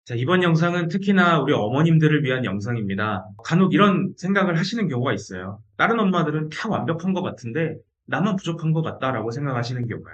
자, 이번 영상은 특히나 우리 어머님들을 위한 영상입니다. 간혹 이런 생각을 하시는 경우가 있어요. 다른 엄마들은 다 완벽한 것 같은데 나만 부족한 것 같다라고 생각하시는 경우가.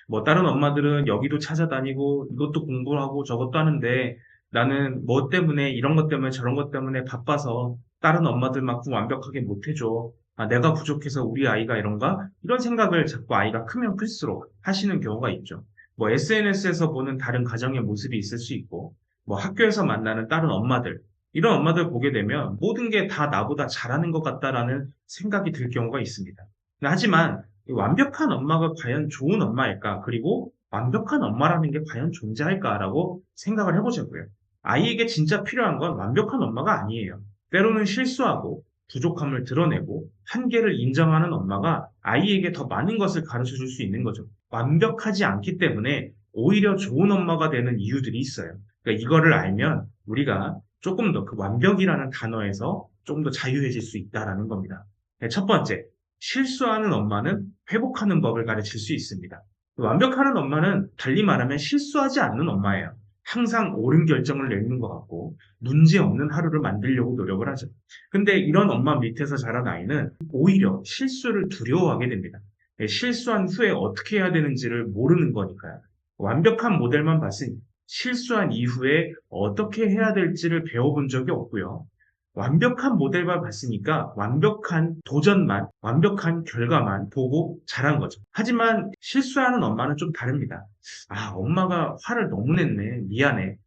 뭐 다른 엄마들은 여기도 찾아다니고 이것도 공부하고 저것도 하는데 나는 뭐 때문에 이런 것 때문에 저런 것 때문에 바빠서 다른 엄마들만큼 완벽하게 못해줘. 아, 내가 부족해서 우리 아이가 이런가? 이런 생각을 자꾸 아이가 크면 클수록 하시는 경우가 있죠. 뭐 SNS에서 보는 다른 가정의 모습이 있을 수 있고 뭐 학교에서 만나는 다른 엄마들, 이런 엄마들 보게 되면 모든 게 다 나보다 잘하는 것 같다라는 생각이 들 경우가 있습니다. 하지만 이 완벽한 엄마가 과연 좋은 엄마일까? 그리고 완벽한 엄마라는 게 과연 존재할까라고 생각을 해보자고요. 아이에게 진짜 필요한 건 완벽한 엄마가 아니에요. 때로는 실수하고 부족함을 드러내고 한계를 인정하는 엄마가 아이에게 더 많은 것을 가르쳐 줄 수 있는 거죠. 완벽하지 않기 때문에 오히려 좋은 엄마가 되는 이유들이 있어요. 그러니까 이거를 알면 우리가 조금 더 그 완벽이라는 단어에서 조금 더 자유해질 수 있다라는 겁니다. 네, 첫 번째, 실수하는 엄마는 회복하는 법을 가르칠 수 있습니다. 완벽하는 엄마는 달리 말하면 실수하지 않는 엄마예요. 항상 옳은 결정을 내리는 것 같고 문제 없는 하루를 만들려고 노력을 하죠. 근데 이런 엄마 밑에서 자란 아이는 오히려 실수를 두려워하게 됩니다. 네, 실수한 후에 어떻게 해야 되는지를 모르는 거니까요. 완벽한 모델만 봤으니 실수한 이후에 어떻게 해야 될지를 배워본 적이 없고요. 완벽한 모델만 봤으니까 완벽한 도전만, 완벽한 결과만 보고 자란 거죠. 하지만 실수하는 엄마는 좀 다릅니다. 아, 엄마가 화를 너무 냈네. 미안해.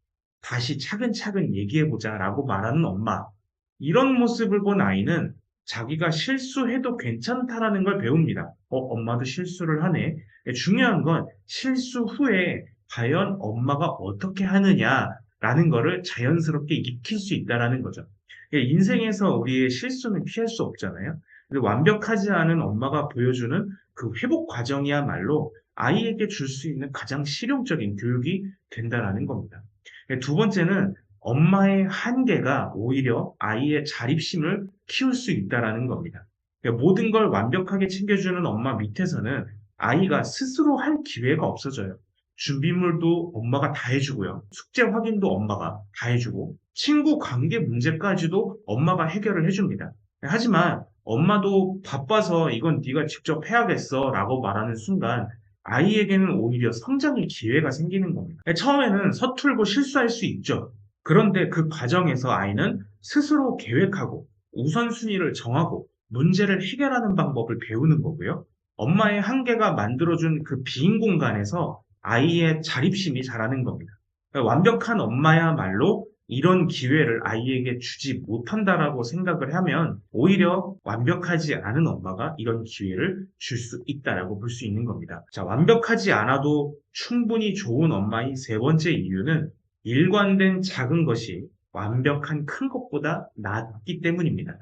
다시 차근차근 얘기해보자 라고 말하는 엄마. 이런 모습을 본 아이는 자기가 실수해도 괜찮다라는 걸 배웁니다. 엄마도 실수를 하네. 중요한 건 실수 후에 과연 엄마가 어떻게 하느냐라는 거를 자연스럽게 익힐 수 있다라는 거죠. 인생에서 우리의 실수는 피할 수 없잖아요. 근데 완벽하지 않은 엄마가 보여주는 그 회복 과정이야말로 아이에게 줄 수 있는 가장 실용적인 교육이 된다라는 겁니다. 두 번째는 엄마의 한계가 오히려 아이의 자립심을 키울 수 있다라는 겁니다. 모든 걸 완벽하게 챙겨주는 엄마 밑에서는 아이가 스스로 할 기회가 없어져요. 준비물도 엄마가 다 해주고요. 숙제 확인도 엄마가 다 해주고, 친구 관계 문제까지도 엄마가 해결을 해줍니다. 하지만 엄마도 바빠서 이건 네가 직접 해야겠어 라고 말하는 순간 아이에게는 오히려 성장의 기회가 생기는 겁니다. 처음에는 서툴고 실수할 수 있죠. 그런데 그 과정에서 아이는 스스로 계획하고 우선순위를 정하고 문제를 해결하는 방법을 배우는 거고요. 엄마의 한계가 만들어준 그 빈 공간에서 아이의 자립심이 자라는 겁니다. 완벽한 엄마야말로 이런 기회를 아이에게 주지 못한다라고 생각을 하면 오히려 완벽하지 않은 엄마가 이런 기회를 줄 수 있다라고 볼 수 있는 겁니다. 자, 완벽하지 않아도 충분히 좋은 엄마의 세 번째 이유는 일관된 작은 것이 완벽한 큰 것보다 낫기 때문입니다.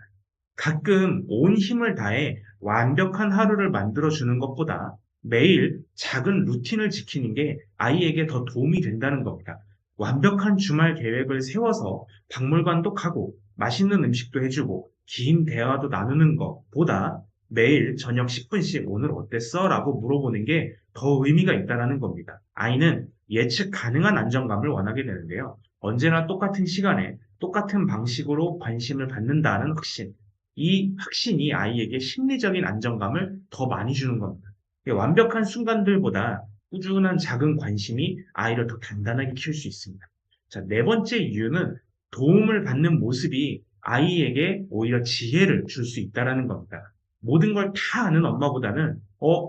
가끔 온 힘을 다해 완벽한 하루를 만들어주는 것보다 매일 작은 루틴을 지키는 게 아이에게 더 도움이 된다는 겁니다. 완벽한 주말 계획을 세워서 박물관도 가고 맛있는 음식도 해주고 긴 대화도 나누는 것보다 매일 저녁 10분씩 오늘 어땠어? 라고 물어보는 게 더 의미가 있다는 겁니다. 아이는 예측 가능한 안정감을 원하게 되는데요. 언제나 똑같은 시간에 똑같은 방식으로 관심을 받는다는 확신. 이 확신이 아이에게 심리적인 안정감을 더 많이 주는 겁니다. 완벽한 순간들보다 꾸준한 작은 관심이 아이를 더 단단하게 키울 수 있습니다. 자, 네 번째 이유는 도움을 받는 모습이 아이에게 오히려 지혜를 줄 수 있다는 겁니다. 모든 걸 다 아는 엄마보다는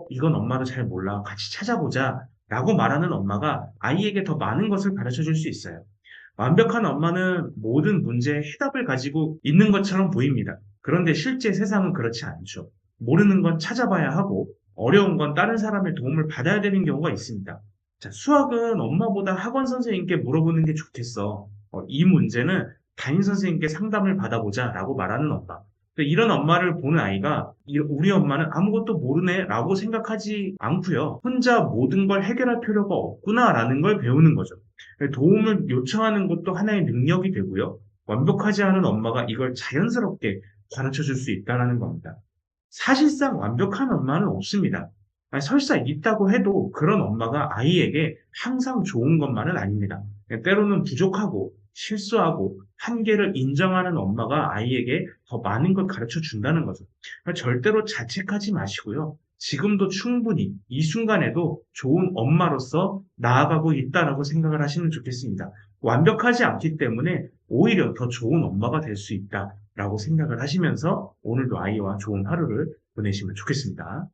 이건 엄마도 잘 몰라. 같이 찾아보자. 라고 말하는 엄마가 아이에게 더 많은 것을 가르쳐 줄 수 있어요. 완벽한 엄마는 모든 문제에 해답을 가지고 있는 것처럼 보입니다. 그런데 실제 세상은 그렇지 않죠. 모르는 건 찾아봐야 하고 어려운 건 다른 사람의 도움을 받아야 되는 경우가 있습니다. 자, 수학은 엄마보다 학원 선생님께 물어보는 게 좋겠어. 이 문제는 담임 선생님께 상담을 받아보자 라고 말하는 엄마. 이런 엄마를 보는 아이가 우리 엄마는 아무것도 모르네 라고 생각하지 않고요. 혼자 모든 걸 해결할 필요가 없구나라는 걸 배우는 거죠. 도움을 요청하는 것도 하나의 능력이 되고요. 완벽하지 않은 엄마가 이걸 자연스럽게 가르쳐 줄 수 있다는 겁니다. 사실상 완벽한 엄마는 없습니다. 설사 있다고 해도 그런 엄마가 아이에게 항상 좋은 것만은 아닙니다. 때로는 부족하고 실수하고 한계를 인정하는 엄마가 아이에게 더 많은 걸 가르쳐 준다는 거죠. 절대로 자책하지 마시고요. 지금도 충분히 이 순간에도 좋은 엄마로서 나아가고 있다라고 생각을 하시면 좋겠습니다. 완벽하지 않기 때문에 오히려 더 좋은 엄마가 될 수 있다라고 생각을 하시면서 오늘도 아이와 좋은 하루를 보내시면 좋겠습니다.